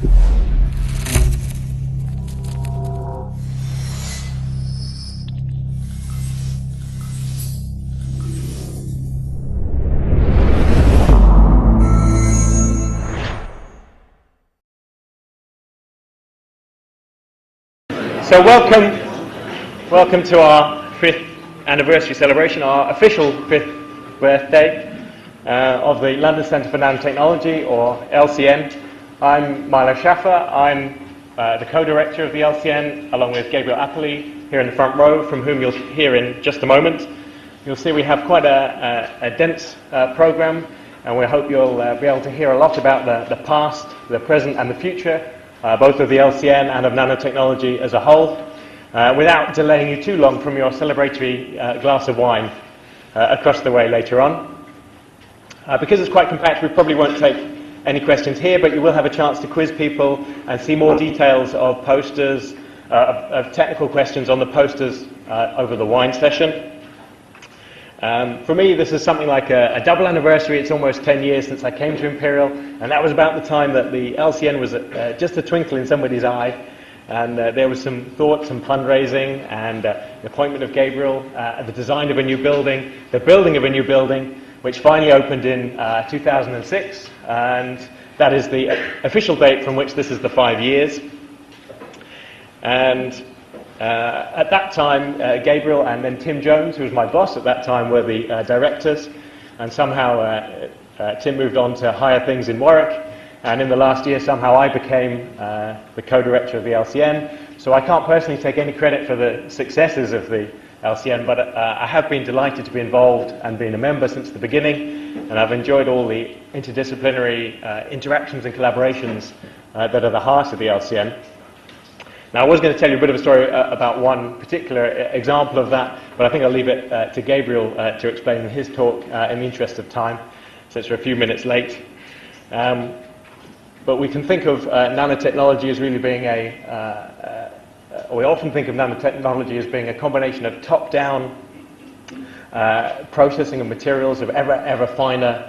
So welcome to our 5th anniversary celebration, our official 5th birthday of the London Centre for Nanotechnology, or LCN. I'm Milo Shaffer. I'm the co-director of the LCN, along with Gabriel Appley here in the front row, from whom you'll hear in just a moment. You'll see we have quite a dense programme, and we hope you'll be able to hear a lot about the past, the present and the future, both of the LCN and of nanotechnology as a whole, without delaying you too long from your celebratory glass of wine across the way later on. Because it's quite compact, we probably won't take any questions here, but you will have a chance to quiz people and see more details of posters, of technical questions on the posters over the wine session. For me, this is something like a double anniversary. It's almost 10 years since I came to Imperial, and that was about the time that the LCN was just a twinkle in somebody's eye, and there was some thoughts and fundraising and the appointment of Gabriel, the design of a new building, the building of a new building, which finally opened in 2006, and that is the official date from which this is the 5 years. And at that time, Gabriel and then Tim Jones, who was my boss at that time, were the directors, and somehow Tim moved on to higher things in Warwick, and in the last year somehow I became the co-director of the LCN. So I can't personally take any credit for the successes of the LCN, but I have been delighted to be involved and been a member since the beginning, and I've enjoyed all the interdisciplinary interactions and collaborations that are the heart of the LCN. Now, I was going to tell you a bit of a story about one particular example of that, but I think I'll leave it to Gabriel to explain in his talk in the interest of time, since we're a few minutes late. But we can think of nanotechnology as really being we often think of nanotechnology as being a combination of top-down processing of materials of ever finer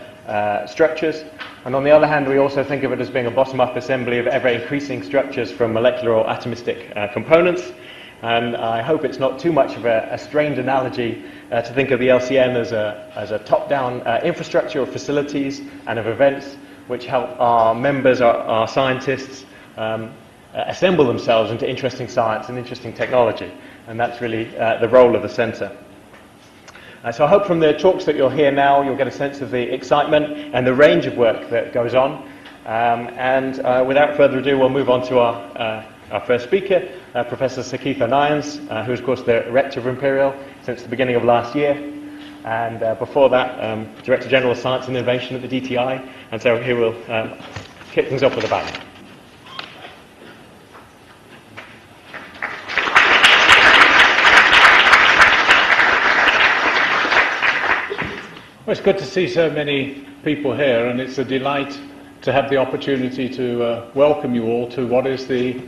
structures, and on the other hand we also think of it as being a bottom-up assembly of ever-increasing structures from molecular or atomistic components. And I hope it's not too much of a strained analogy to think of the LCN as a top-down infrastructure of facilities and of events which help our members, our scientists, assemble themselves into interesting science and interesting technology, and that's really the role of the centre. So I hope from the talks that you'll hear now you'll get a sense of the excitement and the range of work that goes on. And without further ado, we'll move on to our first speaker, Professor Sakitha Nayans, who is of course the Rector of Imperial since the beginning of last year, and before that Director General of Science and Innovation at the DTI. And so here we'll kick things off with a bang. Well, it's good to see so many people here, and it's a delight to have the opportunity to welcome you all to what is the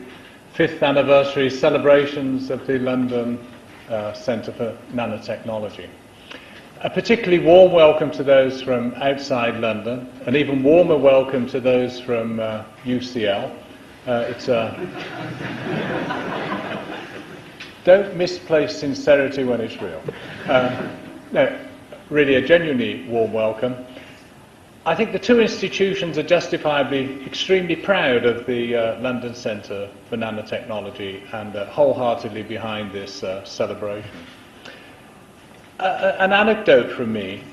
5th anniversary celebrations of the London Centre for Nanotechnology. A particularly warm welcome to those from outside London, an even warmer welcome to those from UCL. Don't misplace sincerity when it's real. No. Really a genuinely warm welcome. I think the two institutions are justifiably extremely proud of the London Centre for Nanotechnology and wholeheartedly behind this celebration. An anecdote from me.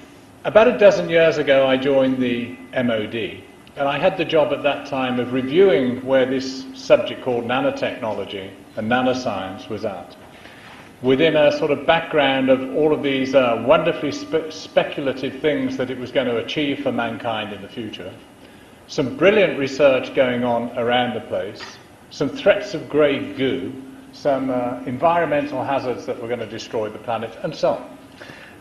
About a dozen years ago I joined the MOD, and I had the job at that time of reviewing where this subject called nanotechnology and nanoscience was at, within a sort of background of all of these wonderfully speculative things that it was going to achieve for mankind in the future, some brilliant research going on around the place, some threats of grey goo, some environmental hazards that were going to destroy the planet, and so on.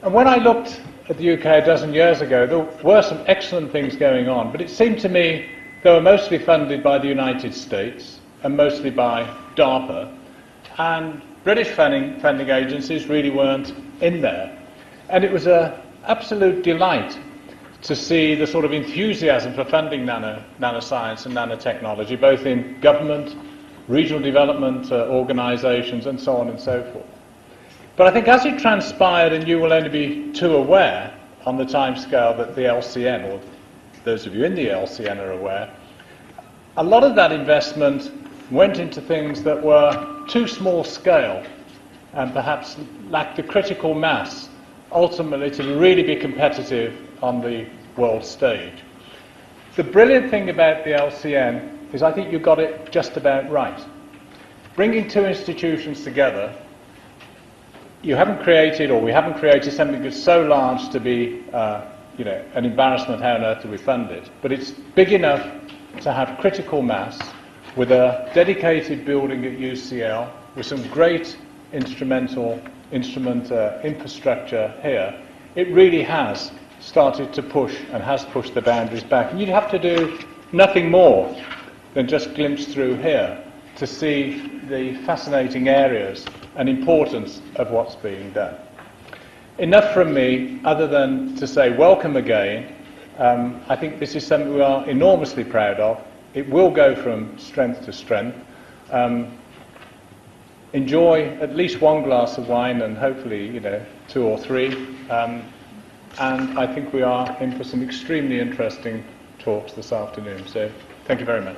And when I looked at the UK a dozen years ago, there were some excellent things going on, but it seemed to me they were mostly funded by the United States and mostly by DARPA, and British funding agencies really weren't in there. And it was an absolute delight to see the sort of enthusiasm for funding nanoscience and nanotechnology, both in government, regional development organisations, and so on and so forth. But I think as it transpired, and you will only be too aware on the timescale that the LCN, or those of you in the LCN are aware, a lot of that investment went into things that were too small scale and perhaps lacked the critical mass ultimately to really be competitive on the world stage. The brilliant thing about the LCN is I think you got it just about right. Bringing two institutions together, you haven't created, or we haven't created, something that's so large to be an embarrassment. How on earth do we fund it? But it's big enough to have critical mass, with a dedicated building at UCL, with some great instrument infrastructure here. It really has started to push and has pushed the boundaries back. And you'd have to do nothing more than just glimpse through here to see the fascinating areas and importance of what's being done. Enough from me, other than to say welcome again. I think this is something we are enormously proud of. It will go from strength to strength. Enjoy at least one glass of wine, and hopefully, two or three. And I think we are in for some extremely interesting talks this afternoon. So thank you very much.